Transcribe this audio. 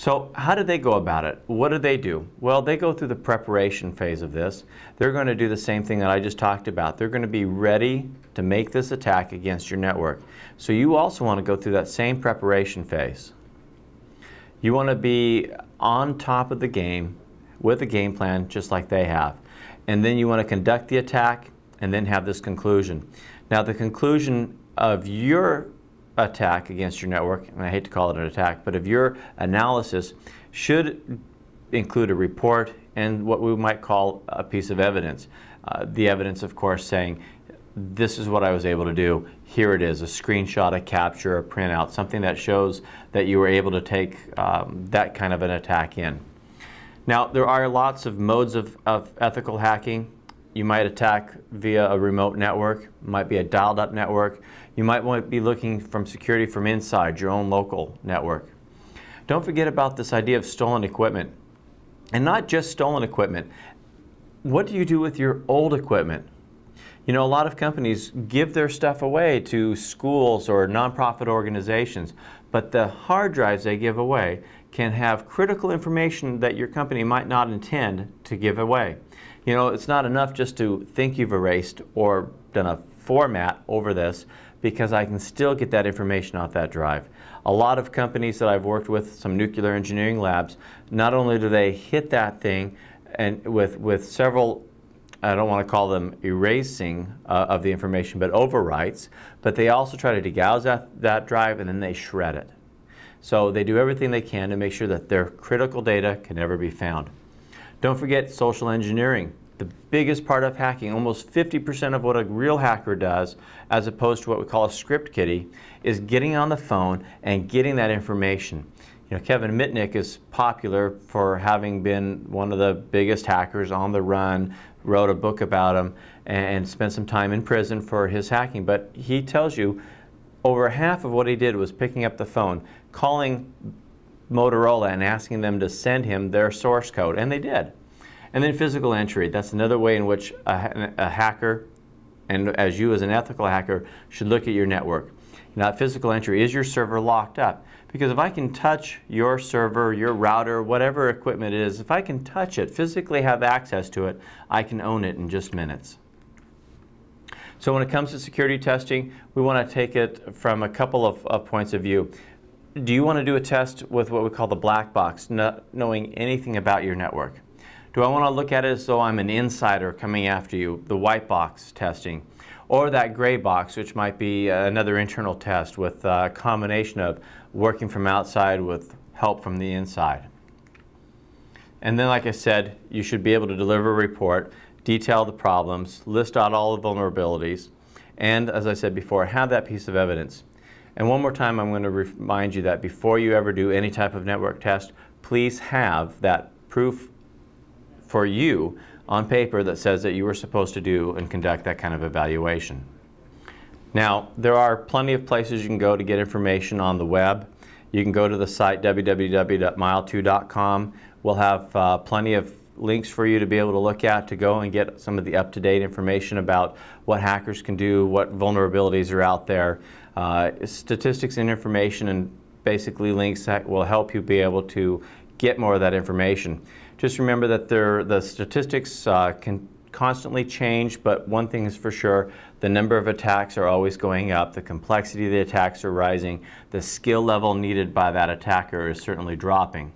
So how do they go about it? What do they do? Well, they go through the preparation phase of this. They're going to do the same thing that I just talked about. They're going to be ready to make this attack against your network. So you also want to go through that same preparation phase. You want to be on top of the game with a game plan just like they have. And then you want to conduct the attack and then have this conclusion. Now the conclusion of your attack against your network, and I hate to call it an attack, but of your analysis should include a report and what we might call a piece of evidence. The evidence, of course, saying, this is what I was able to do. Here it is, a screenshot, a capture, a printout, something that shows that you were able to take that kind of an attack in. Now, there are lots of modes of ethical hacking. You might attack via a remote network, it might be a dialed-up network. You might want to be looking from security from inside your own local network. Don't forget about this idea of stolen equipment. And not just stolen equipment. What do you do with your old equipment? You know, a lot of companies give their stuff away to schools or nonprofit organizations, but the hard drives they give away can have critical information that your company might not intend to give away. You know, it's not enough just to think you've erased or done a format over this, because I can still get that information off that drive. A lot of companies that I've worked with, some nuclear engineering labs, not only do they hit that thing and with several, I don't want to call them erasing of the information, but overwrites, but they also try to degauss that drive and then they shred it. So they do everything they can to make sure that their critical data can never be found. Don't forget social engineering. The biggest part of hacking, almost 50% of what a real hacker does, as opposed to what we call a script kiddie, is getting on the phone and getting that information. You know, Kevin Mitnick is popular for having been one of the biggest hackers on the run, wrote a book about him, and spent some time in prison for his hacking. But he tells you over half of what he did was picking up the phone, calling Motorola and asking them to send him their source code, and they did. And then physical entry. That's another way in which a hacker, and as you as an ethical hacker, should look at your network. Now, physical entry, is your server locked up? Because if I can touch your server, your router, whatever equipment it is, if I can touch it, physically have access to it, I can own it in just minutes. So when it comes to security testing, we want to take it from a couple of points of view. Do you want to do a test with what we call the black box, not knowing anything about your network? Do I want to look at it as though I'm an insider coming after you, the white box testing? Or that gray box, which might be another internal test with a combination of working from outside with help from the inside. And then, like I said, you should be able to deliver a report, detail the problems, list out all the vulnerabilities, and, as I said before, have that piece of evidence. And one more time, I'm going to remind you that before you ever do any type of network test, please have that proof for you on paper that says that you were supposed to do and conduct that kind of evaluation. Now, there are plenty of places you can go to get information on the web. You can go to the site www.mile2.com. We'll have plenty of links for you to be able to look at to go and get some of the up-to-date information about what hackers can do, what vulnerabilities are out there, statistics and information, and basically links that will help you be able to get more of that information. Just remember that the statistics can constantly change, but one thing is for sure, the number of attacks are always going up, the complexity of the attacks are rising, the skill level needed by that attacker is certainly dropping.